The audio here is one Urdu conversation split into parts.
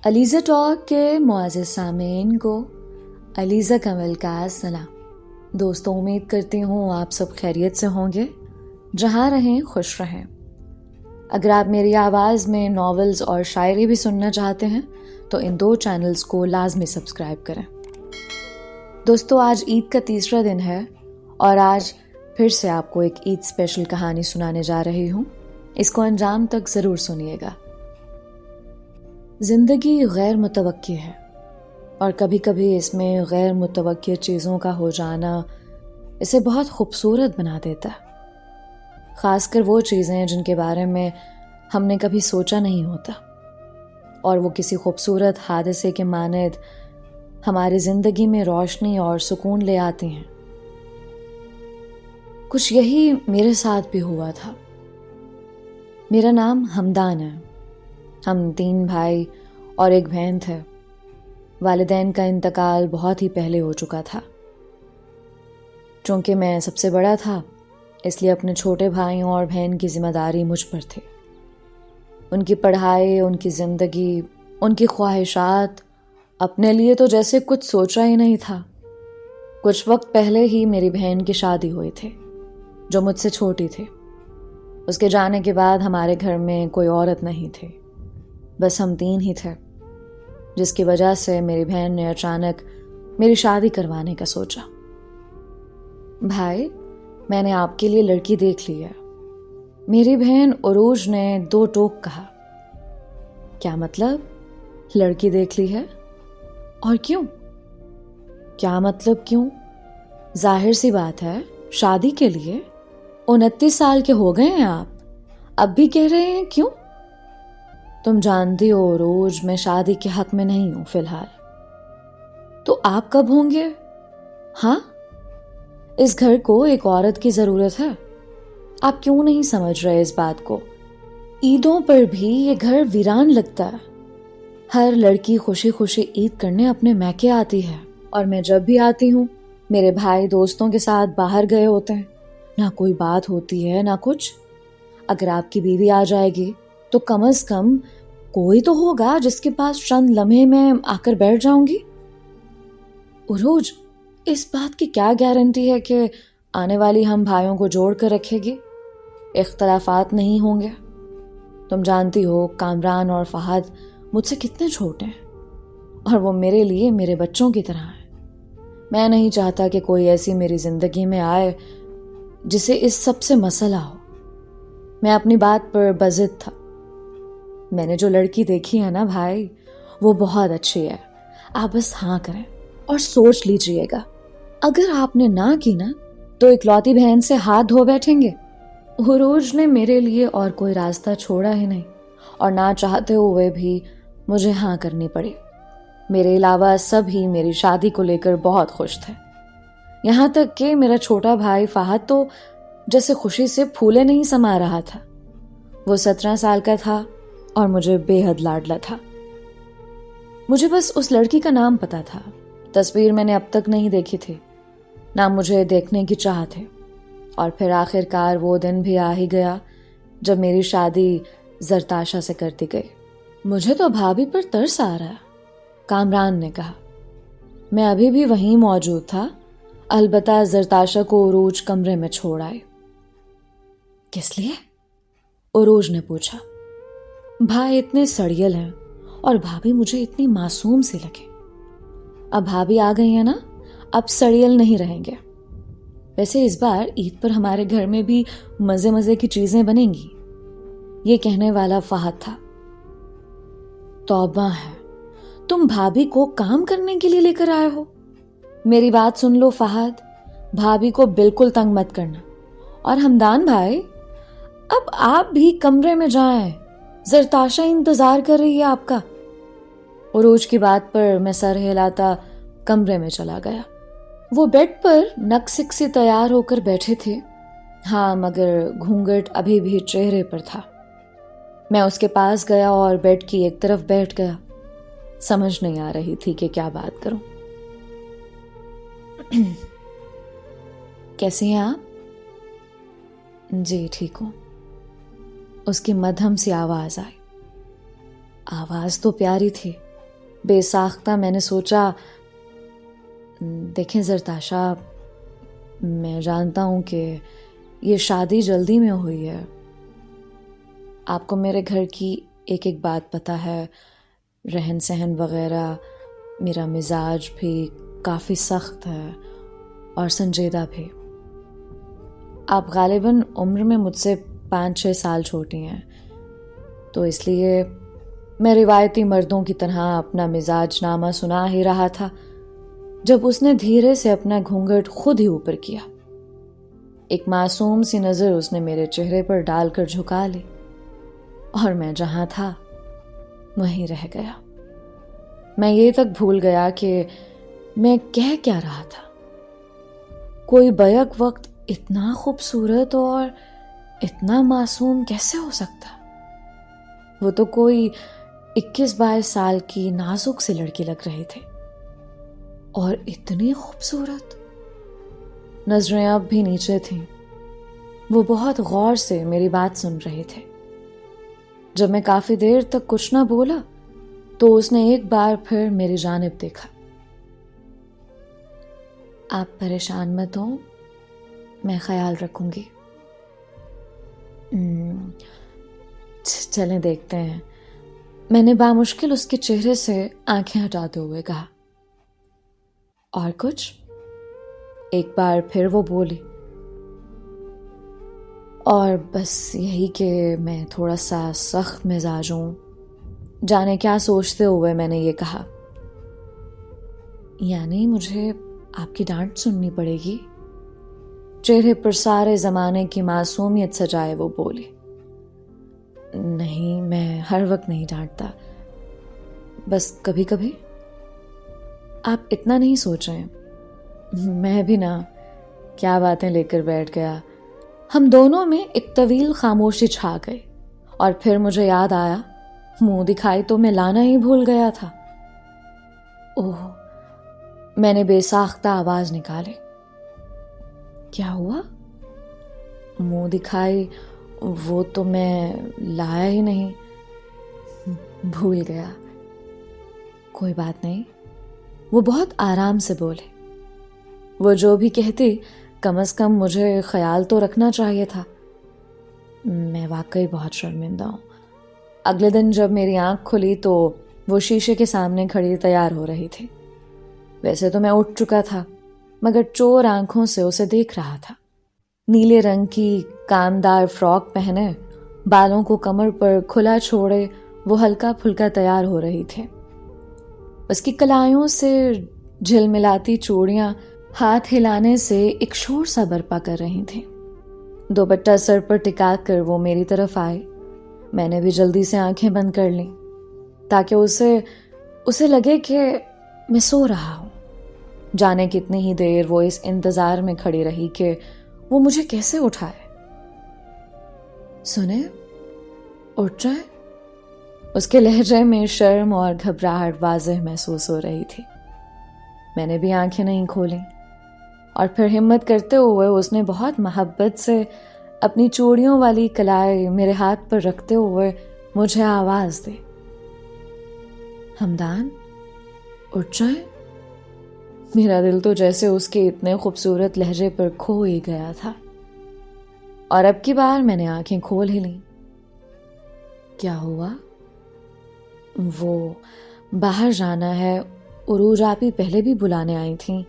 علیزہ ٹاک کے معزز سامعین کو علیزہ کمل کا سلام۔ دوستوں، امید کرتی ہوں آپ سب خیریت سے ہوں گے، جہاں رہیں خوش رہیں۔ اگر آپ میری آواز میں ناولز اور شاعری بھی سننا چاہتے ہیں تو ان 2 چینلز کو لازمی سبسکرائب کریں۔ دوستوں، آج عید کا تیسرا دن ہے اور آج پھر سے آپ کو ایک عید اسپیشل کہانی سنانے جا رہی ہوں۔ اس کو انجام تک ضرور سنیے گا۔ زندگی غیر متوقع ہے اور کبھی کبھی اس میں غیر متوقع چیزوں کا ہو جانا اسے بہت خوبصورت بنا دیتا ہے، خاص کر وہ چیزیں جن کے بارے میں ہم نے کبھی سوچا نہیں ہوتا، اور وہ کسی خوبصورت حادثے کے مانند ہماری زندگی میں روشنی اور سکون لے آتی ہیں۔ کچھ یہی میرے ساتھ بھی ہوا تھا۔ میرا نام ہمدان ہے۔ ہم 3 بھائی اور ایک بہن تھے۔ والدین کا انتقال بہت ہی پہلے ہو چکا تھا۔ چونکہ میں سب سے بڑا تھا، اس لیے اپنے چھوٹے بھائیوں اور بہن کی ذمہ داری مجھ پر تھی۔ ان کی پڑھائی، ان کی زندگی، ان کی خواہشات، اپنے لیے تو جیسے کچھ سوچا ہی نہیں تھا۔ کچھ وقت پہلے ہی میری بہن کی شادی ہوئی تھی، جو مجھ سے چھوٹی تھی۔ اس کے جانے کے بعد ہمارے گھر میں کوئی عورت نہیں تھی، بس ہم 3 ہی تھے، جس کی وجہ سے میری بہن نے اچانک میری شادی کروانے کا سوچا۔ بھائی، میں نے آپ کے لیے لڑکی دیکھ لی ہے، میری بہن عروج نے 2 ٹوک کہا۔ کیا مطلب؟ لڑکی دیکھ لی ہے؟ اور کیوں؟ کیا مطلب کیوں؟ ظاہر سی بات ہے، شادی کے لیے 29 سال کے ہو گئے ہیں آپ، اب بھی کہہ رہے ہیں کیوں؟ تم جانتی ہو عروج، میں شادی کے حق میں نہیں ہوں فی الحال۔ تو آپ کب ہوں گے؟ ہاں، اس گھر کو ایک عورت کی ضرورت ہے۔ آپ کیوں نہیں سمجھ رہے اس بات کو؟ عیدوں پر بھی یہ گھر ویران لگتا ہے۔ ہر لڑکی خوشی خوشی عید کرنے اپنے میکے آتی ہے، اور میں جب بھی آتی ہوں میرے بھائی دوستوں کے ساتھ باہر گئے ہوتے ہیں، نہ کوئی بات ہوتی ہے نہ کچھ۔ اگر آپ کی بیوی آ جائے گی تو کم از کم کوئی تو ہوگا جس کے پاس چند لمحے میں آ کر بیٹھ جاؤں گی۔ عروج، اس بات کی کیا گارنٹی ہے کہ آنے والی ہم بھائیوں کو جوڑ کر رکھے گی؟ اختلافات نہیں ہوں گے؟ تم جانتی ہو کامران اور فہد مجھ سے کتنے چھوٹے ہیں، اور وہ میرے لیے میرے بچوں کی طرح ہیں۔ میں نہیں چاہتا کہ کوئی ایسی میری زندگی میں آئے جسے اس سب سے مسئلہ ہو۔ میں اپنی بات پر بضد تھا۔ میں نے جو لڑکی دیکھی ہے نا بھائی، وہ بہت اچھی ہے۔ آپ بس ہاں کریں اور سوچ لیجئے گا۔ اگر آپ نے نہ کی نا تو اکلوتی بہن سے ہاتھ دھو بیٹھیں گے۔ عروج نے میرے لیے اور کوئی راستہ چھوڑا ہی نہیں، اور نہ چاہتے ہوئے بھی مجھے ہاں کرنی پڑی۔ میرے علاوہ سب ہی میری شادی کو لے کر بہت خوش تھے، یہاں تک کہ میرا چھوٹا بھائی فہد تو جیسے خوشی سے پھولے نہیں سما رہا تھا۔ وہ 17 سال کا تھا اور مجھے بے حد لاڈلا تھا۔ مجھے بس اس لڑکی کا نام پتا تھا، تصویر میں نے اب تک نہیں دیکھی تھی، نہ مجھے دیکھنے کی چاہت ہے۔ اور پھر آخر کار وہ دن بھی آ ہی گیا جب میری شادی زرتاشا سے کر دی گئی۔ مجھے تو بھابھی پر ترس آ رہا ہے، کامران نے کہا۔ میں ابھی بھی وہیں موجود تھا، البتہ زرتاشا کو عروج کمرے میں چھوڑ آئی۔ کس لیے؟ عروج نے پوچھا۔ بھائی اتنے سڑیل ہیں اور بھابھی مجھے اتنی معصوم سی لگے۔ اب بھابھی آ گئی ہیں نا، اب سڑیل نہیں رہیں گے۔ ویسے اس بار عید پر ہمارے گھر میں بھی مزے مزے کی چیزیں بنیں گی، یہ کہنے والا فہد تھا۔ توبہ ہے، تم بھابھی کو کام کرنے کے لیے لے کر آئے ہو؟ میری بات سن لو فہد، بھابھی کو بالکل تنگ مت کرنا۔ اور ہمدان بھائی، اب آپ بھی کمرے میں جائیں، زرتاشا انتظار کر رہی ہے آپ کا۔ عروج کی بات پر میں سر ہلاتا کمرے میں چلا گیا۔ وہ بیڈ پر نک سے تیار ہو کر بیٹھے تھے، ہاں، مگر گھونگھٹ ابھی بھی چہرے پر تھا۔ میں اس کے پاس گیا اور بیڈ کی ایک طرف بیٹھ گیا۔ سمجھ نہیں آ رہی تھی کہ کیا بات کروں۔ کیسی ہیں آپ؟ جی ٹھیک ہوں۔ اس کی مدھم سی آواز آئی۔ آواز تو پیاری تھی بے ساختہ میں نے سوچا، دیکھیں زرتاشا، میں جانتا ہوں کہ یہ شادی جلدی میں ہوئی ہے. آپ کو میرے گھر کی ایک ایک بات پتہ ہے، رہن سہن وغیرہ. میرا مزاج بھی کافی سخت ہے اور سنجیدہ بھی. آپ غالباً عمر میں مجھ سے 5-6 سال چھوٹی ہیں، تو اس لیے میں روایتی مردوں کی طرح اپنا مزاج نامہ سنا ہی رہا تھا جب اس نے دھیرے سے اپنا گھونگھٹ خود ہی اوپر کیا. ایک معصوم سی نظر اس نے میرے چہرے پر ڈال کر جھکا لی، اور میں جہاں تھا وہیں رہ گیا. میں یہ تک بھول گیا کہ میں کہہ کیا رہا تھا. کوئی بیک وقت اتنا خوبصورت اور اتنا معصوم کیسے ہو سکتا؟ وہ تو کوئی 21-22 سال کی نازک سی لڑکی لگ رہی تھی، اور اتنی خوبصورت. نظریں اب بھی نیچے تھیں. وہ بہت غور سے میری بات سن رہے تھے. جب میں کافی دیر تک کچھ نہ بولا تو اس نے ایک بار پھر میری جانب دیکھا. آپ پریشان مت ہوں، میں خیال رکھوں گی. چلیں دیکھتے ہیں، میں نے بامشکل اس کے چہرے سے آنکھیں ہٹاتے ہوئے کہا. اور کچھ؟ ایک بار پھر وہ بولی. اور بس یہی کہ میں تھوڑا سا سخت مزاج ہوں. جانے کیا سوچتے ہوئے میں نے یہ کہا. یعنی مجھے آپ کی ڈانٹ سننی پڑے گی؟ چہرے پر سارے زمانے کی معصومیت سجائے وہ بولی. نہیں، میں ہر وقت نہیں ڈانٹتا، بس کبھی کبھی. آپ اتنا نہیں سوچ رہے. میں بھی نا کیا باتیں لے کر بیٹھ گیا. ہم دونوں میں ایک طویل خاموشی چھا گئی، اور پھر مجھے یاد آیا منہ دکھائی تو میں لانا ہی بھول گیا تھا. اوہ، میں نے بے ساختہ آواز نکالی. کیا ہوا؟ منہ دکھائی وہ تو میں لایا ہی نہیں. بھول گیا. کوئی بات نہیں، وہ بہت آرام سے بولے. وہ جو بھی کہتی کم از کم مجھے خیال تو رکھنا چاہیے تھا. میں واقعی بہت شرمندہ ہوں. اگلے دن جب میری آنکھ کھلی تو وہ شیشے کے سامنے کھڑی تیار ہو رہی تھی. ویسے تو میں اٹھ چکا تھا، مگر چور آنکھوں سے اسے دیکھ رہا تھا. نیلے رنگ کی کامدار فراک پہنے، بالوں کو کمر پر کھلا چھوڑے وہ ہلکا پھلکا تیار ہو رہی تھی. اس کی کلائیوں سے جھلملاتی چوڑیاں ہاتھ ہلانے سے ایک شور سا برپا کر رہی تھیں. دوپٹہ سر پر ٹکا کر وہ میری طرف آئی. میں نے بھی جلدی سے آنکھیں بند کر لیں تاکہ اسے لگے کہ میں سو رہا ہوں. جانے کتنی ہی دیر وہ اس انتظار میں کھڑی رہی کہ وہ مجھے کیسے اٹھائے. سنیں، اٹھ جائے. اس کے لہجے میں شرم اور گھبراہٹ واضح محسوس ہو رہی تھی. میں نے بھی آنکھیں نہیں کھولیں، اور پھر ہمت کرتے ہوئے اس نے بہت محبت سے اپنی چوڑیوں والی کلائی میرے ہاتھ پر رکھتے ہوئے مجھے آواز دی. ہمدان، اٹھ جائے. میرا دل تو جیسے اس کے اتنے خوبصورت لہجے پر کھو ہی گیا تھا، اور اب کی بار میں نے آنکھیں کھول ہی لیں. کیا ہوا؟ وہ باہر جانا ہے. عروج آپ ہی پہلے بھی بلانے آئی تھیں.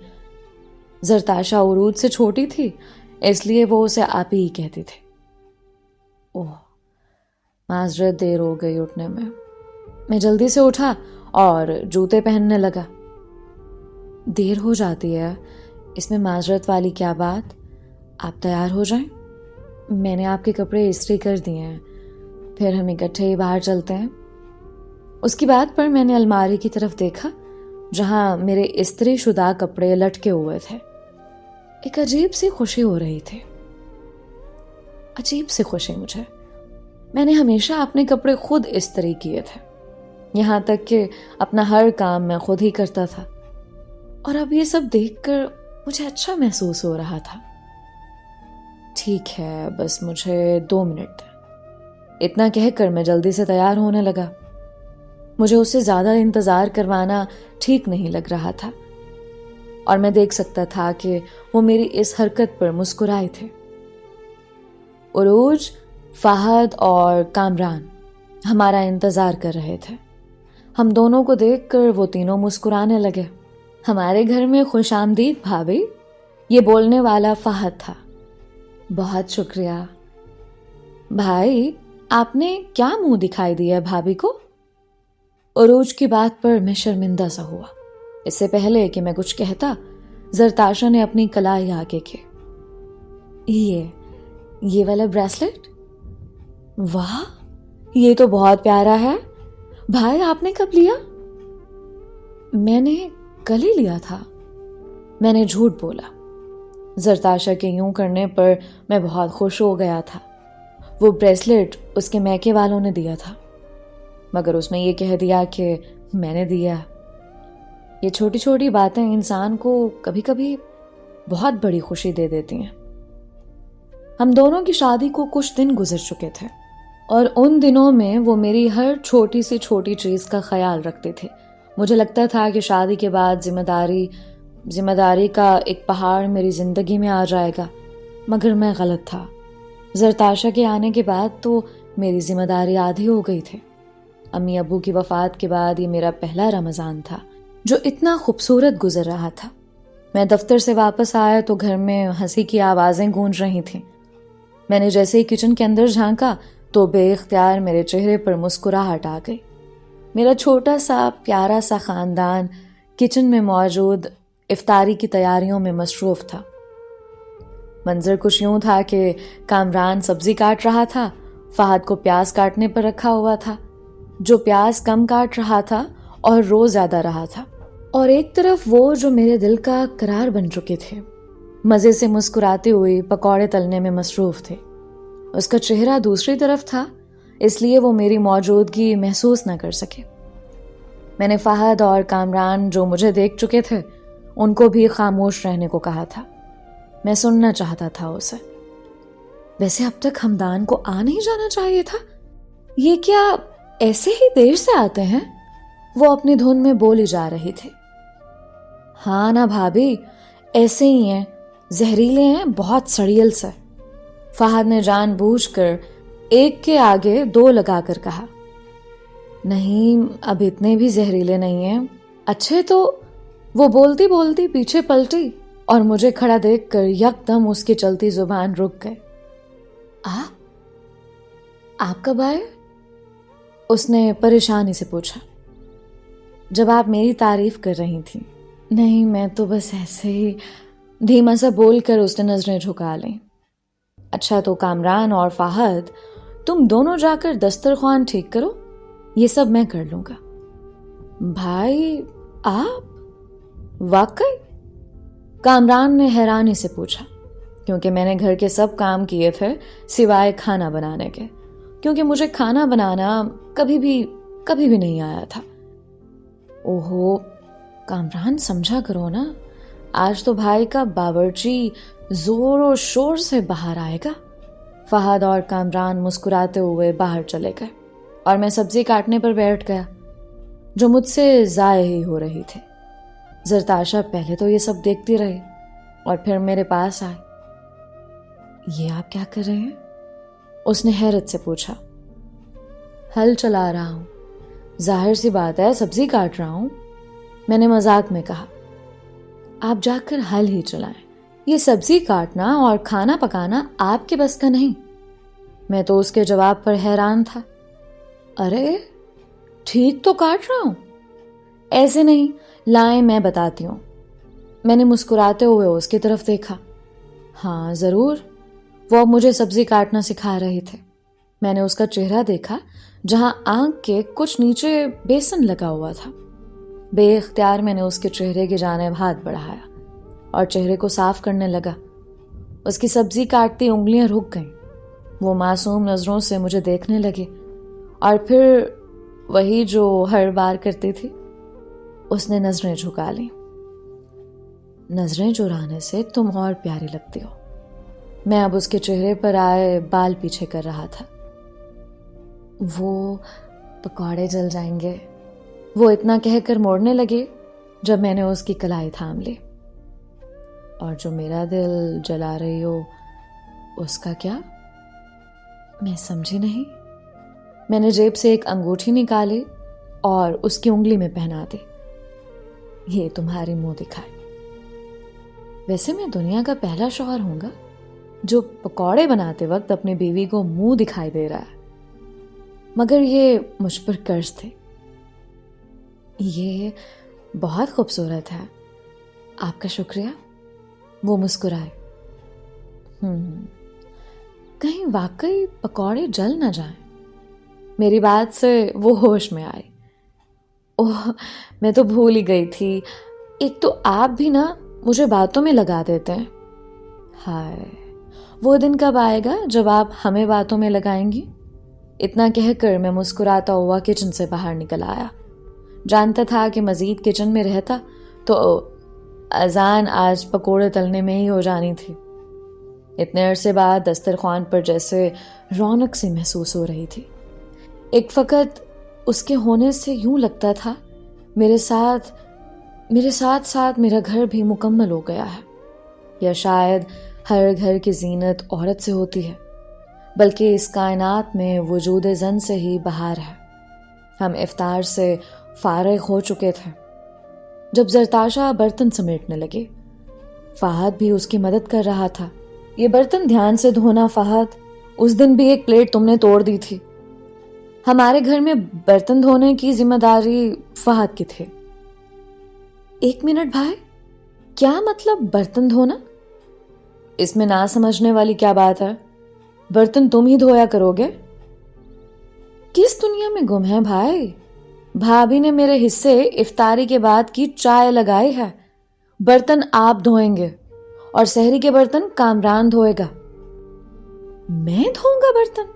زرتاشا عروج سے چھوٹی تھی، اس لیے وہ اسے آپ ہی کہتی تھی. اوہ، معذرت، دیر ہو گئی اٹھنے میں. میں جلدی سے اٹھا اور جوتے پہننے لگا. دیر ہو جاتی ہے، اس میں معذرت والی کیا بات. آپ تیار ہو جائیں، میں نے آپ کے کپڑے استری کر دیے ہیں، پھر ہم اکٹھے ہی باہر چلتے ہیں. اس کی بات پر میں نے الماری کی طرف دیکھا جہاں میرے استری شدہ کپڑے لٹکے ہوئے تھے. ایک عجیب سی خوشی ہو رہی تھی. عجیب سی خوشی مجھے. میں نے ہمیشہ اپنے کپڑے خود استری کیے تھے، یہاں تک کہ اپنا ہر کام میں خود ہی کرتا تھا، اور اب یہ سب دیکھ کر مجھے اچھا محسوس ہو رہا تھا. ٹھیک ہے، بس مجھے 2 منٹ دیں. اتنا کہہ کر میں جلدی سے تیار ہونے لگا. مجھے اس سے زیادہ انتظار کروانا ٹھیک نہیں لگ رہا تھا، اور میں دیکھ سکتا تھا کہ وہ میری اس حرکت پر مسکرائے تھے۔ عروج، فہد اور کامران ہمارا انتظار کر رہے تھے۔ ہم دونوں کو دیکھ کر وہ تینوں مسکرانے لگے۔ ہمارے گھر میں خوش آمدید بھابھی، یہ بولنے والا فہد تھا۔ بہت شکریہ۔ بھائی، آپ نے کیا منہ دکھائی دیا بھابھی کو؟ عروج کی بات پر میں شرمندہ سا ہوا۔ اس سے پہلے کہ میں کچھ کہتا، زرتاشا نے اپنی کلائی آگے کی۔ یہ والا بریسلٹ؟ واہ، یہ تو بہت پیارا ہے۔ بھائی، آپ نے کب لیا؟ میں نے کل ہی لیا تھا، میں نے جھوٹ بولا۔ زرتاشا کے یوں کرنے پر میں بہت خوش ہو گیا تھا۔ وہ بریسلٹ اس کے میکے والوں نے دیا تھا، مگر اس نے یہ کہہ دیا کہ میں نے دیا۔ یہ چھوٹی چھوٹی باتیں انسان کو کبھی کبھی بہت بڑی خوشی دے دیتی ہیں۔ ہم دونوں کی شادی کو کچھ دن گزر چکے تھے، اور ان دنوں میں وہ میری ہر چھوٹی سے چھوٹی چیز کا خیال رکھتے تھے۔ مجھے لگتا تھا کہ شادی کے بعد ذمہ داری کا ایک پہاڑ میری زندگی میں آ جائے گا، مگر میں غلط تھا۔ زرتاشا کے آنے کے بعد تو میری ذمہ داری آدھی ہو گئی تھی۔ امی ابو کی وفات کے بعد یہ میرا پہلا رمضان تھا جو اتنا خوبصورت گزر رہا تھا۔ میں دفتر سے واپس آیا تو گھر میں ہنسی کی آوازیں گونج رہی تھیں۔ میں نے جیسے ہی کچن کے اندر جھانکا تو بے اختیار میرے چہرے پر مسکراہٹ آ گئی۔ میرا چھوٹا سا پیارا سا خاندان کچن میں موجود افطاری کی تیاریوں میں مصروف تھا۔ منظر کچھ یوں تھا کہ کامران سبزی کاٹ رہا تھا، فہد کو پیاز کاٹنے پر رکھا ہوا تھا، جو پیاز کم کاٹ رہا تھا اور رو زیادہ رہا تھا، اور ایک طرف وہ جو میرے دل کا قرار بن چکے تھے، مزے سے مسکراتے ہوئے پکوڑے تلنے میں مصروف تھے۔ اس کا چہرہ دوسری طرف تھا، اس لیے وہ میری موجودگی محسوس نہ کر سکے۔ میں نے فہد اور کامران جو مجھے دیکھ چکے تھے ان کو بھی خاموش رہنے کو کہا تھا۔ میں سننا چاہتا تھا اسے۔ ویسے اب تک ہمدان کو آ نہیں جانا چاہیے تھا، یہ کیا ایسے ہی دیر سے آتے ہیں؟ وہ اپنی دھن میں بولی جا رہی تھی۔ ہاں نا بھابھی، ایسے ہی ہیں، زہریلے ہیں، بہت سڑیل سے۔ فہد نے جان بوجھ کر ایک کے آگے دو لگا کر کہا۔ نہیں، اب اتنے بھی زہریلے نہیں ہیں، اچھے تو۔ وہ بولتی بولتی پیچھے پلٹی اور مجھے کھڑا دیکھ کر یک دم اس کی چلتی زبان رک گئے۔ آپ کب آئے؟ اس نے پریشانی سے پوچھا۔ جب آپ میری تعریف کر رہی تھیں۔ نہیں، میں تو بس ایسے ہی، دھیما سا بول کر اس نے نظریں جھکا لیں۔ اچھا، تو کامران اور فہد، تم دونوں جا کر دسترخوان ٹھیک کرو، یہ سب میں کر لوں گا۔ بھائی، آپ واقعی؟ کامران نے حیرانی سے پوچھا، کیونکہ میں نے گھر کے سب کام کیے تھے سوائے کھانا بنانے کے، کیونکہ مجھے کھانا بنانا کبھی بھی نہیں آیا تھا۔ اوہو کامران، سمجھا کرو نا، آج تو بھائی کا باورچی زور و شور سے باہر آئے گا۔ فہد اور کامران مسکراتے ہوئے باہر چلے گئے اور میں سبزی کاٹنے پر بیٹھ گیا جو مجھ سے ضائع ہی ہو رہی تھی۔ زرتاشا پہلے تو یہ سب دیکھتی رہی اور پھر میرے پاس آئی۔ یہ آپ کیا کر رہے ہیں؟ اس نے حیرت سے پوچھا۔ ہل چلا رہا ہوں۔ ظاہر سی بات ہے، سبزی کاٹ رہا ہوں، میں نے مذاق میں کہا۔ آپ جا کر ہل ہی چلائیں، یہ سبزی کاٹنا اور کھانا پکانا آپ کے بس کا نہیں۔ میں تو اس کے جواب پر حیران تھا۔ ارے ٹھیک تو کاٹ رہا ہوں۔ ایسے نہیں، لائیں میں بتاتی ہوں۔ میں نے مسکراتے ہوئے اس کی طرف دیکھا۔ ہاں ضرور، وہ اب مجھے سبزی کاٹنا سکھا رہے تھے۔ میں نے اس کا چہرہ دیکھا جہاں آنکھ کے کچھ نیچے بیسن لگا ہوا تھا۔ بے اختیار میں نے اس کے چہرے کی جانب ہاتھ بڑھایا اور چہرے کو صاف کرنے لگا۔ اس کی سبزی کاٹتی انگلیاں رک گئیں۔ وہ معصوم نظروں سے مجھے دیکھنے لگے اور پھر وہی جو ہر بار کرتی تھی، اس نے نظریں جھکا لیں۔ نظریں چرانے سے تم اور پیاری لگتی ہو۔ میں اب اس کے چہرے پر آئے بال پیچھے کر رہا تھا۔ وہ پکوڑے جل جائیں گے، وہ اتنا کہہ کر موڑنے لگے جب میں نے اس کی کلائی تھام لی. اور جو میرا دل جلا رہی ہو اس کا کیا؟ میں سمجھی نہیں. میں نے جیب سے ایک انگوٹھی نکالی اور اس کی انگلی میں پہنا دی. یہ تمہاری منہ دکھائے. ویسے میں دنیا کا پہلا شوہر ہوں گا جو پکوڑے بناتے وقت اپنی بیوی کو منہ دکھائی دے رہا ہے، مگر یہ مجھ پر قرض تھے. یہ بہت خوبصورت ہے، آپ کا شکریہ. وہ مسکرائے. کہیں واقعی پکوڑے جل نہ جائیں. میری بات سے وہ ہوش میں آئے. اوہ، میں تو بھول ہی گئی تھی. ایک تو آپ بھی نا مجھے باتوں میں لگا دیتے ہیں. ہائے، وہ دن کب آئے گا جب آپ ہمیں باتوں میں لگائیں گی؟ اتنا کہہ کر میں مسکراتا ہوا کچن سے باہر نکل آیا. جانتا تھا کہ مزید کچن میں رہتا تو اذان آج پکوڑے تلنے میں ہی ہو جانی تھی. اتنے عرصے بعد دسترخوان پر جیسے رونق سی محسوس ہو رہی تھی. ایک فقط اس کے ہونے سے یوں لگتا تھا میرے ساتھ ساتھ میرا گھر بھی مکمل ہو گیا ہے. یا شاید ہر گھر کی زینت عورت سے ہوتی ہے، بلکہ اس کائنات میں وجود زن سے ہی بہار ہے. ہم افطار سے فارغ ہو چکے تھے جب زرتاشا برتن سمیٹنے لگے. فہد بھی اس کی مدد کر رہا تھا. یہ برتن دھیان سے دھونا فہد. اس دن بھی ایک پلیٹ تم نے توڑ دی تھی. ہمارے گھر میں برتن دھونے کی ذمہ داری فہد کی تھی. 1 منٹ بھائی، کیا مطلب برتن دھونا؟ اس میں نہ سمجھنے والی کیا بات ہے؟ برتن تم ہی دھویا کرو گے. کس دنیا میں گم ہے بھائی؟ بھابھی نے میرے حصے افطاری کے بعد کی چائے لگائی ہے. برتن آپ دھوئیں گے اور سحری کے برتن کامران دھوئے گا. میں دھوؤں گا برتن؟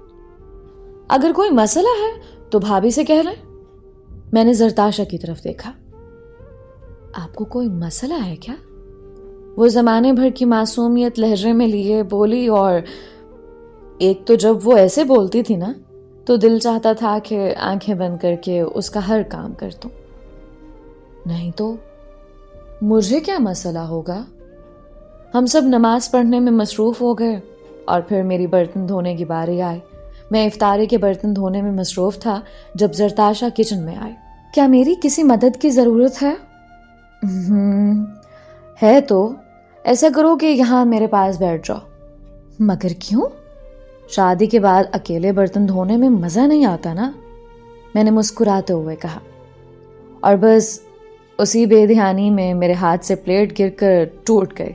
اگر کوئی مسئلہ ہے تو بھابھی سے کہہ لیں. میں نے زرتاشا کی طرف دیکھا. آپ کو کوئی مسئلہ ہے کیا؟ وہ زمانے بھر کی معصومیت لہجے میں لیے بولی. اور ایک تو جب وہ ایسے بولتی تھی نا تو دل چاہتا تھا کہ آنکھیں بند کر کے اس کا ہر کام کر دوں. نہیں تو مجھے کیا مسئلہ ہوگا؟ ہم سب نماز پڑھنے میں مصروف ہو گئے اور پھر میری برتن دھونے کی باری آئی. میں افطاری کے برتن دھونے میں مصروف تھا جب زرتاشا کچن میں آئی. کیا میری کسی مدد کی ضرورت ہے؟ ہے تو ایسا کرو کہ یہاں میرے پاس بیٹھ جاؤ. مگر کیوں؟ شادی کے بعد اکیلے برتن دھونے میں مزہ نہیں آتا نا، میں نے مسکراتے ہوئے کہا. اور بس اسی بے دھیانی میں میرے ہاتھ سے پلیٹ گر کر ٹوٹ گئے.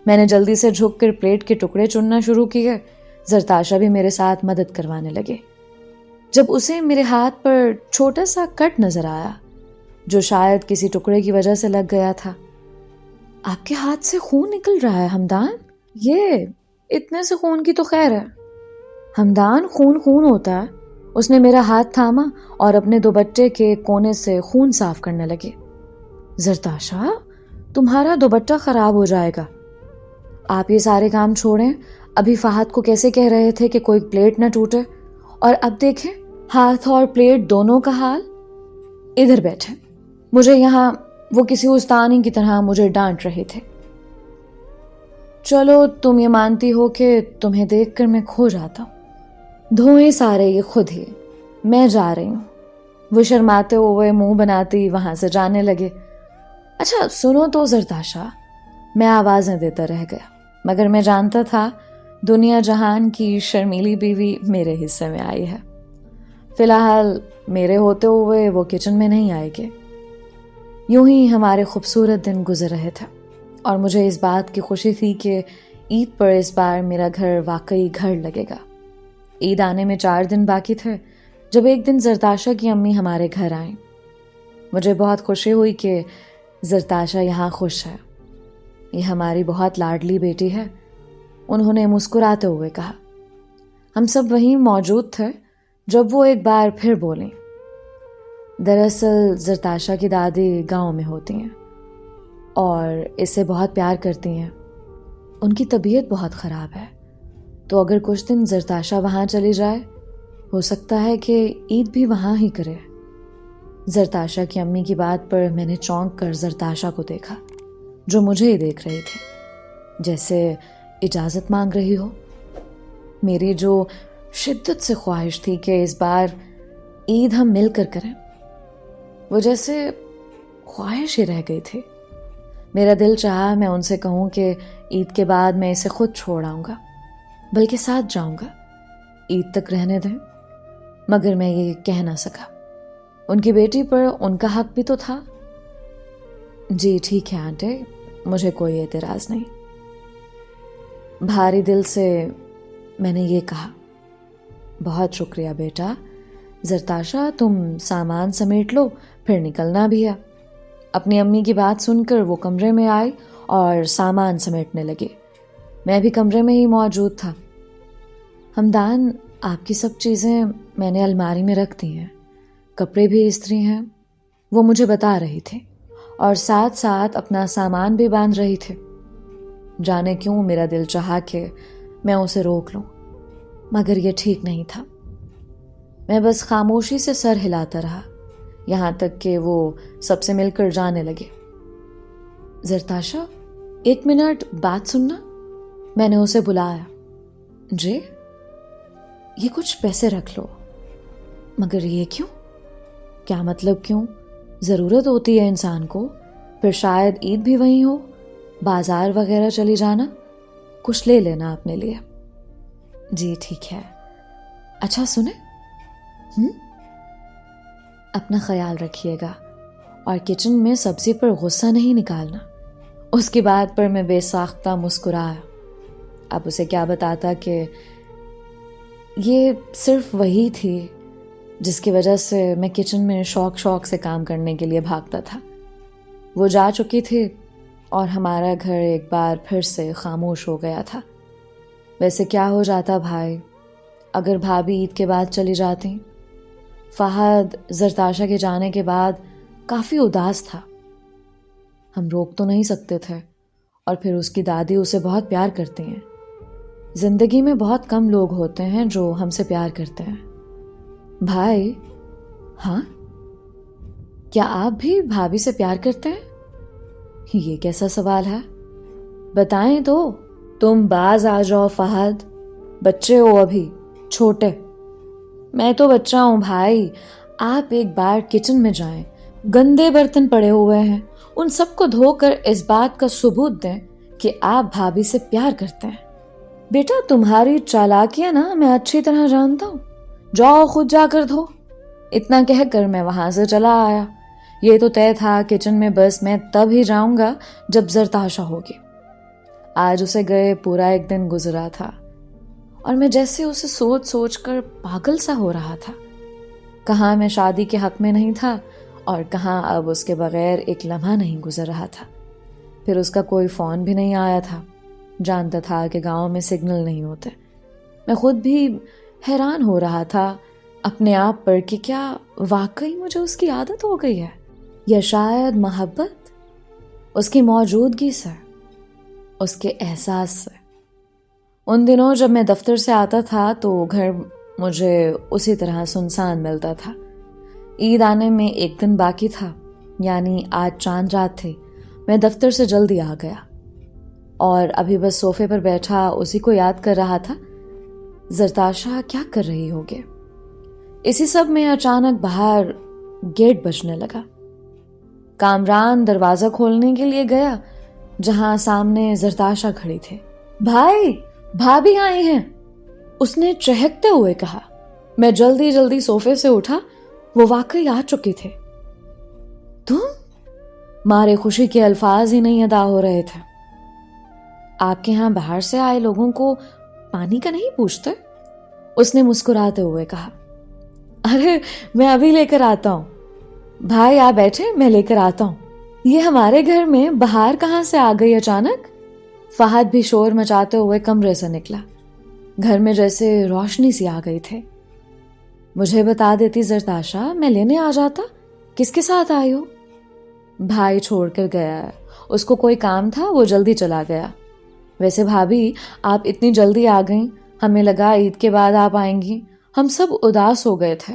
میں نے جلدی سے جھک کر پلیٹ کے ٹکڑے چننا شروع کیے. زرتاشا بھی میرے ساتھ مدد کروانے لگے. جب اسے میرے ہاتھ پر چھوٹا سا کٹ نظر آیا جو شاید کسی ٹکڑے کی وجہ سے لگ گیا تھا. آپ کے ہاتھ سے خون نکل رہا ہے ہمدان. یہ اتنے سے خون کی تو خیر ہے. ہمدان، خون ہوتا ہے. اس نے میرا ہاتھ تھاما اور اپنے دوپٹے کے کونے سے خون صاف کرنے لگے. زرتاشا، تمہارا دوپٹہ خراب ہو جائے گا. آپ یہ سارے کام چھوڑیں. ابھی فہد کو کیسے کہہ رہے تھے کہ کوئی پلیٹ نہ ٹوٹے، اور اب دیکھیں ہاتھ اور پلیٹ دونوں کا حال. ادھر بیٹھے. مجھے یہاں وہ کسی استانی کی طرح مجھے ڈانٹ رہے تھے. چلو تم یہ مانتی ہو کہ تمہیں دیکھ کر میں کھو جاتا ہوں. دھوئیں سارے یہ خود ہی، میں جا رہی ہوں. وہ شرماتے ہوئے منہ بناتی وہاں سے جانے لگے. اچھا سنو تو زرتاشا، میں آوازیں دیتا رہ گیا، مگر میں جانتا تھا دنیا جہان کی شرمیلی بیوی میرے حصے میں آئی ہے. فی الحال میرے ہوتے ہوئے وہ کچن میں نہیں آئے گے. یوں ہی ہمارے خوبصورت دن گزر رہے تھے اور مجھے اس بات کی خوشی تھی کہ عید پر اس بار میرا گھر واقعی گھر لگے گا. عید آنے میں 4 دن باقی تھے جب ایک دن زرتاشا کی امی ہمارے گھر آئیں. مجھے بہت خوشی ہوئی کہ زرتاشا یہاں خوش ہے. یہ ہماری بہت لاڈلی بیٹی ہے، انہوں نے مسکراتے ہوئے کہا. ہم سب وہیں موجود تھے جب وہ ایک بار پھر بولیں. دراصل زرتاشا کی دادی گاؤں میں ہوتی ہیں اور اسے بہت پیار کرتی ہیں. ان کی طبیعت بہت خراب ہے، تو اگر کچھ دن زرتاشا وہاں چلی جائے ہو سکتا ہے کہ عید بھی وہاں ہی کرے. زرتاشا کی امی کی بات پر میں نے چونک کر زرتاشا کو دیکھا جو مجھے ہی دیکھ رہی تھی، جیسے اجازت مانگ رہی ہو۔ میری جو شدت سے خواہش تھی کہ اس بار عید ہم مل کر کریں، وہ جیسے خواہش ہی رہ گئی تھی۔ میرا دل چاہا میں ان سے کہوں کہ عید کے بعد میں اسے خود چھوڑ آؤں گا، بلکہ ساتھ جاؤں گا، عید تک رہنے دیں، مگر میں یہ کہہ نہ سکا۔ ان کی بیٹی پر ان کا حق بھی تو تھا۔ جی ٹھیک ہے آنٹی، مجھے کوئی اعتراض نہیں۔ بھاری دل سے میں نے یہ کہا۔ بہت شکریہ بیٹا۔ زرتاشا تم سامان سمیٹ لو، پھر نکلنا بھی ہے۔ اپنی امی کی بات سن کر وہ کمرے میں آئی اور سامان سمیٹنے لگی۔ میں بھی کمرے میں ہی موجود تھا۔ ہمدان، آپ کی سب چیزیں میں نے الماری میں رکھ دی ہیں، کپڑے بھی استری ہیں، وہ مجھے بتا رہی تھی، اور ساتھ ساتھ اپنا سامان بھی باندھ رہی تھی۔ جانے کیوں میرا دل چاہا کہ میں اسے روک لوں، مگر یہ ٹھیک نہیں تھا۔ میں بس خاموشی سے سر ہلاتا رہا، یہاں تک کہ وہ سب سے مل کر جانے لگے۔ زرتاشا، 1 منٹ بات سننا، میں نے اسے بلایا۔ جی؟ یہ کچھ پیسے رکھ لو۔ مگر یہ کیوں؟ کیا مطلب کیوں؟ ضرورت ہوتی ہے انسان کو، پھر شاید عید بھی وہیں ہو، بازار وغیرہ چلی جانا، کچھ لے لینا اپنے لیے۔ جی ٹھیک ہے۔ اچھا سنیں، اپنا خیال رکھیے گا، اور کچن میں سبزی پر غصہ نہیں نکالنا۔ اس کی بات پر میں بے ساختہ مسکرایا۔ اب اسے کیا بتاتا کہ یہ صرف وہی تھی جس کی وجہ سے میں کچن میں شوق سے کام کرنے کے لیے بھاگتا تھا۔ وہ جا چکی تھی اور ہمارا گھر ایک بار پھر سے خاموش ہو گیا تھا۔ ویسے کیا ہو جاتا بھائی اگر بھابھی عید کے بعد چلی جاتی؟ فہد زرتاشا کے جانے کے بعد کافی اداس تھا۔ ہم روک تو نہیں سکتے تھے، اور پھر اس کی دادی اسے بہت پیار کرتی ہیں۔ زندگی میں بہت کم لوگ ہوتے ہیں جو ہم سے پیار کرتے ہیں۔ بھائی، ہاں؟ کیا آپ بھی بھابھی سے پیار کرتے ہیں؟ یہ کیسا سوال ہے؟ بتائیں تو۔ تم باز آ جاؤ فہد، بچے ہو ابھی، چھوٹے۔ میں تو بچہ ہوں بھائی۔ آپ ایک بار کچن میں جائیں، گندے برتن پڑے ہوئے ہیں، ان سب کو دھو کر اس بات کا ثبوت دیں کہ آپ بھابھی سے پیار کرتے ہیں۔ بیٹا تمہاری چالاکیاں نا میں اچھی طرح جانتا ہوں، جاؤ خود جا کر دھو۔ اتنا کہہ کر میں وہاں سے چلا آیا۔ یہ تو طے تھا کچن میں بس میں تب ہی جاؤں گا جب زرتاشا ہوگی۔ آج اسے گئے پورا ایک دن گزرا تھا، اور میں جیسے اسے سوچ سوچ کر پاگل سا ہو رہا تھا۔ کہاں میں شادی کے حق میں نہیں تھا، اور کہاں اب اس کے بغیر ایک لمحہ نہیں گزر رہا تھا۔ پھر اس کا کوئی فون بھی نہیں آیا تھا۔ جانتا تھا کہ گاؤں میں سگنل نہیں ہوتے۔ میں خود بھی حیران ہو رہا تھا اپنے آپ پر کہ کیا واقعی مجھے اس کی عادت ہو گئی ہے، یا شاید محبت اس کی موجودگی سے، اس کے احساس سے۔ ان دنوں جب میں دفتر سے آتا تھا تو گھر مجھے اسی طرح سنسان ملتا تھا۔ عید آنے میں 1 دن باقی تھا، یعنی آج چاند رات تھی۔ میں دفتر سے جلدی آ گیا، اور ابھی بس صوفے پر بیٹھا اسی کو یاد کر رہا تھا۔ زرتاشا کیا کر رہی ہوگی؟ اسی سب میں اچانک باہر گیٹ بجنے لگا۔ کامران دروازہ کھولنے کے لیے گیا، جہاں سامنے زرتاشا کھڑی تھی۔ بھائی، بھابھی آئی ہیں، اس نے چہکتے ہوئے کہا۔ میں جلدی صوفے سے اٹھا، وہ واقعی آ چکی تھے۔ تم؟ مارے خوشی کے الفاظ ہی نہیں ادا ہو رہے تھے۔ آپ کے ہاں باہر سے آئے لوگوں کو پانی کا نہیں پوچھتے؟ اس نے مسکراتے ہوئے کہا۔ ارے میں ابھی لے کر آتا ہوں۔ بھائی آپ بیٹھے، میں لے کر آتا ہوں۔ یہ ہمارے گھر میں بہار کہاں سے آ گئی اچانک؟ فہد بھی شور مچاتے ہوئے کمرے سے نکلا۔ گھر میں جیسے روشنی سی آ گئی تھی۔ مجھے بتا دیتی زرتاشا، میں لینے آ جاتا۔ کس کے ساتھ آئی ہو؟ بھائی چھوڑ کر گیا ہے، اس کو کوئی کام تھا، وہ جلدی چلا گیا۔ ویسے بھابھی آپ اتنی جلدی آ گئیں، ہمیں لگا عید کے بعد آپ آئیں گی، ہم سب اداس ہو گئے تھے۔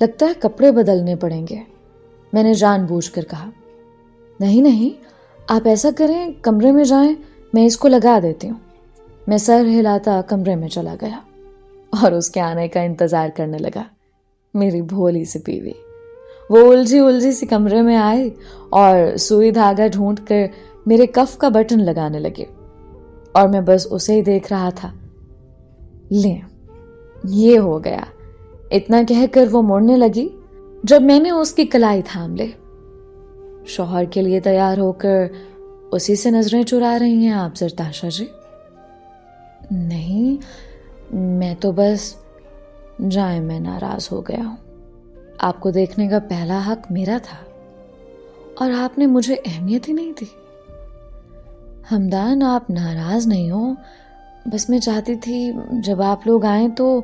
لگتا ہے کپڑے بدلنے پڑیں گے، میں نے جان بوجھ کر کہا۔ نہیں نہیں، آپ ایسا کریں، کمرے میں جائیں، میں اس کو لگا دیتی ہوں۔ میں سر ہلاتا کمرے میں چلا گیا اور اس کے آنے کا انتظار کرنے لگا۔ میری بھولی سی بیوی، وہ الجھی سی کمرے میں آئی اور سوئی دھاگا ڈھونڈ کر میرے کف کا بٹن لگانے لگے، اور میں بس اسے ہی دیکھ رہا تھا۔ لیں، یہ ہو گیا، اتنا کہہ کر وہ مڑنے لگی جب میں نے اس کی کلائی تھام لے۔ شوہر کے لیے تیار ہو کر اسی سے نظریں چرا رہی ہیں آپ زرتاشا جی؟ نہیں، میں تو بس، جائیں، میں ناراض ہو گیا ہوں۔ آپ کو دیکھنے کا پہلا حق میرا تھا اور آپ نے مجھے اہمیت ہی نہیں دی۔ ہمدان، آپ ناراض نہیں ہو، بس میں چاہتی تھی جب آپ لوگ آئیں تو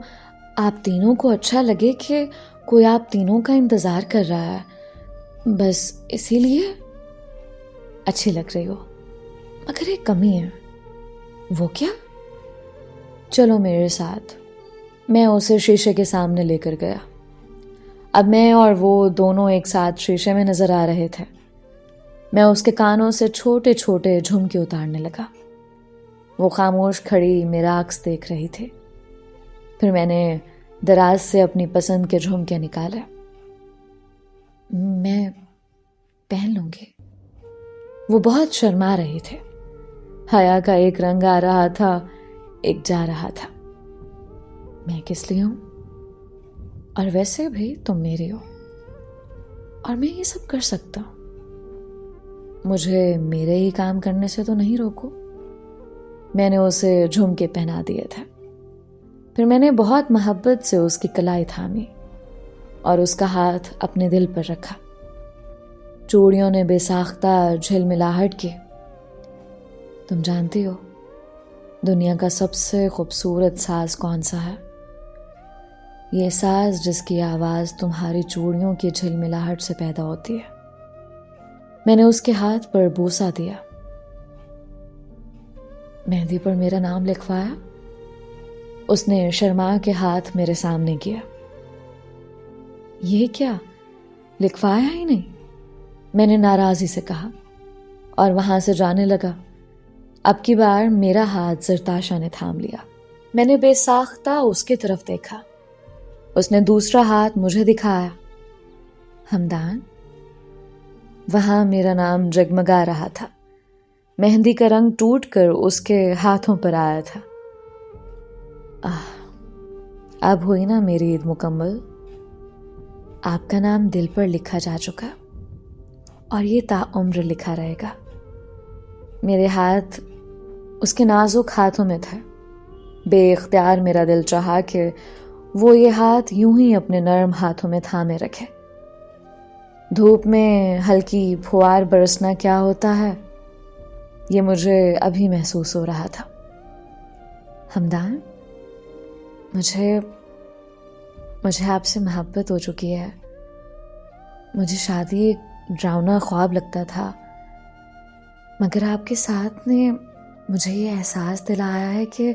آپ تینوں کو اچھا لگے کہ کوئی آپ تینوں کا انتظار کر رہا ہے، بس اسی لیے۔ اچھی لگ رہی ہو، مگر ایک کمی ہے۔ وہ کیا؟ چلو میرے ساتھ۔ میں اسے شیشے کے سامنے لے کر گیا۔ اب میں اور وہ دونوں ایک ساتھ شیشے میں نظر آ رہے تھے۔ میں اس کے کانوں سے چھوٹے چھوٹے جھمکے اتارنے لگا۔ وہ خاموش کھڑی میرا عکس دیکھ رہی تھی۔ پھر میں نے دراز سے اپنی پسند کے جھمکے نکالے۔ میں پہن لوں گی۔ وہ بہت شرما رہی تھے۔ حیا کا ایک رنگ آ رہا تھا، ایک جا رہا تھا۔ میں کس لیے ہوں؟ اور ویسے بھی تم میری ہو، اور میں یہ سب کر سکتا ہوں۔ مجھے میرے ہی کام کرنے سے تو نہیں روکو۔ میں نے اسے جھمکے پہنا دیے تھے۔ پھر میں نے بہت محبت سے اس کی کلائی تھامی اور اس کا ہاتھ اپنے دل پر رکھا۔ چوڑیوں نے بے ساختہ جھلملاہٹ کی۔ تم جانتی ہو دنیا کا سب سے خوبصورت ساز کون سا ہے؟ یہ ساز جس کی آواز تمہاری چوڑیوں کی جھلملاہٹ سے پیدا ہوتی ہے۔ میں نے اس کے ہاتھ پر بوسہ دیا۔ مہندی پر میرا نام لکھوایا؟ اس نے شرما کے ہاتھ میرے سامنے کیا۔ یہ کیا، لکھوایا ہی نہیں؟ میں نے ناراضی سے کہا اور وہاں سے جانے لگا۔ اب کی بار میرا ہاتھ زرتاشا نے تھام لیا۔ میں نے بے ساختہ اس کی طرف دیکھا۔ اس نے دوسرا ہاتھ مجھے دکھایا۔ ہمدان۔ وہاں میرا نام جگمگا رہا تھا۔ مہندی کا رنگ ٹوٹ کر اس کے ہاتھوں پر آیا تھا۔ اب ہوئی نا میری عید مکمل۔ آپ کا نام دل پر لکھا جا چکا اور یہ تاعمر لکھا رہے گا۔ میرے ہاتھ اس کے نازک ہاتھوں میں تھے۔ بے اختیار میرا دل چاہا کہ وہ یہ ہاتھ یوں ہی اپنے نرم ہاتھوں میں تھامے رکھے۔ دھوپ میں ہلکی پھوار برسنا کیا ہوتا ہے، یہ مجھے ابھی محسوس ہو رہا تھا۔ ہمدان، مجھے آپ سے محبت ہو چکی ہے۔ مجھے شادی ایک ڈراؤنا خواب لگتا تھا، مگر آپ کے ساتھ نے مجھے یہ احساس دلایا ہے کہ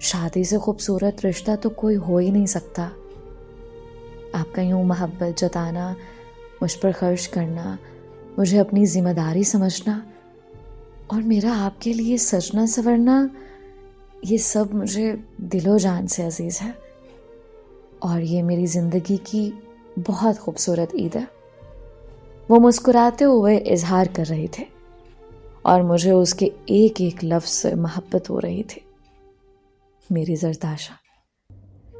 شادی سے خوبصورت رشتہ تو کوئی ہو ہی نہیں سکتا۔ آپ کا یوں محبت جتانا، مجھ پر خرچ کرنا، مجھے اپنی ذمہ داری سمجھنا اور میرا آپ کے لیے سجنا سنورنا، یہ سب مجھے دل و جان سے عزیز ہے، اور یہ میری زندگی کی بہت خوبصورت عید ہے۔ وہ مسکراتے ہوئے اظہار کر رہی تھے اور مجھے اس کے ایک ایک لفظ سے محبت ہو رہی تھی۔ میری زرتاشا،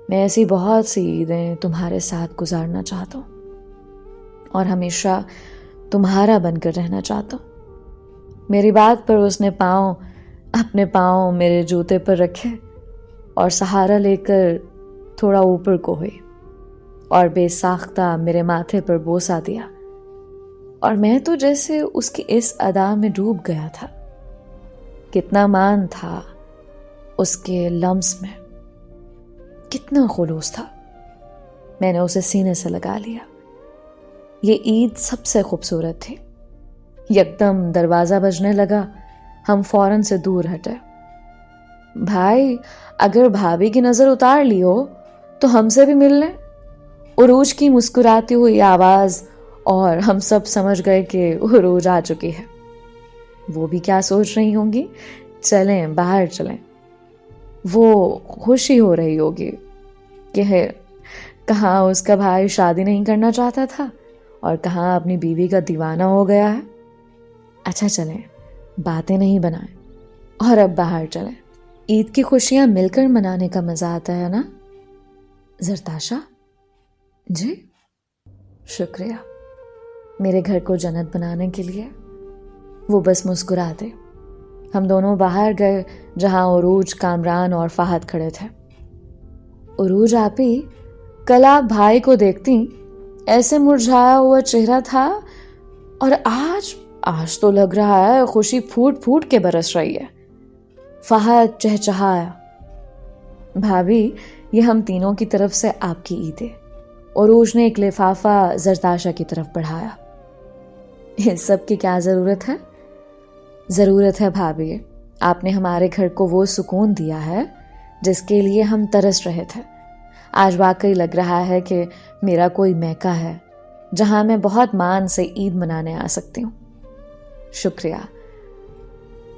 میں ایسی بہت سی عیدیں تمہارے ساتھ گزارنا چاہتا ہوں اور ہمیشہ تمہارا بن کر رہنا چاہتا ہوں۔ میری بات پر اس نے اپنے پاؤں میرے جوتے پر رکھے اور سہارا لے کر تھوڑا اوپر کو ہوئی اور بے ساختہ میرے ماتھے پر بوسہ دیا، اور میں تو جیسے اس کی اس ادا میں ڈوب گیا تھا۔ کتنا مان تھا اس کے لمس میں، کتنا خلوص تھا۔ میں نے اسے سینے سے لگا لیا۔ یہ عید سب سے خوبصورت تھی۔ یکدم دروازہ بجنے لگا، ہم فوراً سے دور ہٹے۔ بھائی، اگر بھابھی کی نظر اتار لی ہو تو ہم سے بھی مل لیں۔ عروج کی مسکراتی ہوئی آواز اور ہم سب سمجھ گئے کہ عروج آ چکی ہے۔ وہ بھی کیا سوچ رہی ہوں گی، چلیں باہر چلیں۔ وہ خوشی ہو رہی ہوگی کہ کہاں اس کا بھائی شادی نہیں کرنا چاہتا تھا اور کہاں اپنی بیوی کا دیوانہ ہو گیا ہے۔ اچھا چلیں، باتیں نہیں بنائیں اور اب باہر چلیں۔ عید کی خوشیاں مل کر منانے کا مزہ آتا ہے نا؟ زرتاشا جی، شکریہ میرے گھر کو جنت بنانے کے لیے۔ وہ بس مسکراتے۔ ہم دونوں باہر گئے جہاں عروج، کامران اور فہد کھڑے تھے۔ عروج آپی، کل آپ بھائی کو دیکھتی ایسے مرجھایا ہوا چہرہ تھا، اور آج تو لگ رہا ہے خوشی پھوٹ پھوٹ کے برس رہی ہے۔ فہد چہچہایا۔ بھابھی، یہ ہم تینوں کی طرف سے آپ کی عید ہے۔ عروج نے ایک لفافہ زرتاشا کی طرف بڑھایا۔ اس سب کی کیا ضرورت ہے؟ ضرورت ہے بھابھی، آپ نے ہمارے گھر کو وہ سکون دیا ہے جس کے لیے ہم ترس رہے تھے۔ آج واقعی لگ رہا ہے کہ میرا کوئی میکہ ہے جہاں میں بہت مان سے عید منانے آ سکتی ہوں۔ شکریہ،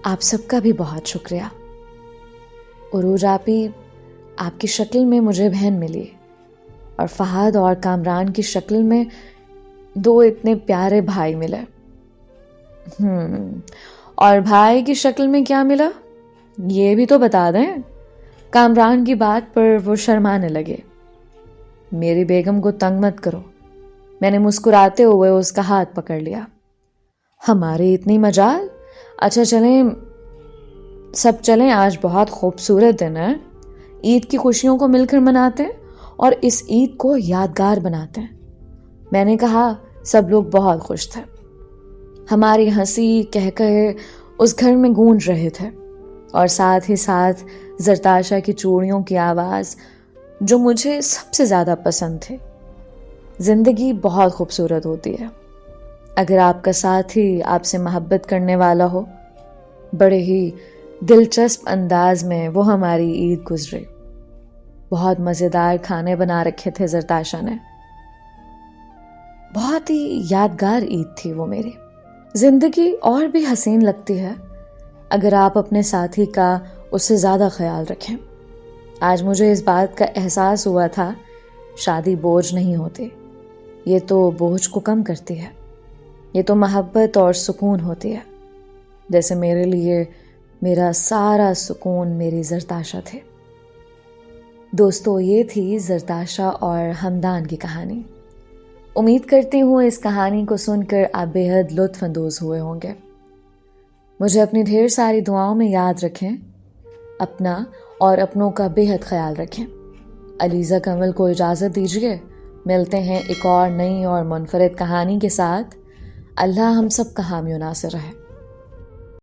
آپ سب کا بھی بہت شکریہ۔ عروج آپی، آپ کی شکل میں مجھے بہن ملی، اور فہد اور کامران کی شکل میں دو اتنے پیارے بھائی ملے۔ اور بھائی کی شکل میں کیا ملا یہ بھی تو بتا دیں۔ کامران کی بات پر وہ شرمانے لگے۔ میری بیگم کو تنگ مت کرو، میں نے مسکراتے ہوئے اس کا ہاتھ پکڑ لیا۔ ہماری اتنی مجال؟ اچھا سب چلیں، آج بہت خوبصورت دن ہے، عید کی خوشیوں کو مل کر مناتے ہیں اور اس عید کو یادگار بناتے ہیں۔ میں نے کہا۔ سب لوگ بہت خوش تھے۔ ہماری ہنسی کہے اس گھر میں گونج رہے تھے، اور ساتھ ہی ساتھ زرتاشا کی چوڑیوں کی آواز جو مجھے سب سے زیادہ پسند تھی۔ زندگی بہت خوبصورت ہوتی ہے اگر آپ کا ساتھی آپ سے محبت کرنے والا ہو۔ بڑے ہی دلچسپ انداز میں وہ ہماری عید گزری۔ بہت مزیدار کھانے بنا رکھے تھے زرتاشا نے۔ بہت ہی یادگار عید تھی وہ میری۔ زندگی اور بھی حسین لگتی ہے اگر آپ اپنے ساتھی کا اس سے زیادہ خیال رکھیں۔ آج مجھے اس بات کا احساس ہوا تھا، شادی بوجھ نہیں ہوتی، یہ تو بوجھ کو کم کرتی ہے، یہ تو محبت اور سکون ہوتی ہے، جیسے میرے لیے میرا سارا سکون میری زرتاشا تھے۔ دوستو، یہ تھی زرتاشا اور ہمدان کی کہانی۔ امید کرتی ہوں اس کہانی کو سن کر آپ بے حد لطف اندوز ہوئے ہوں گے۔ مجھے اپنی ڈھیر ساری دعاؤں میں یاد رکھیں، اپنا اور اپنوں کا بے حد خیال رکھیں۔ علیزہ کمل کو اجازت دیجیے، ملتے ہیں ایک اور نئی اور منفرد کہانی کے ساتھ۔ اللہ ہم سب کا حامی و ناصر رہے۔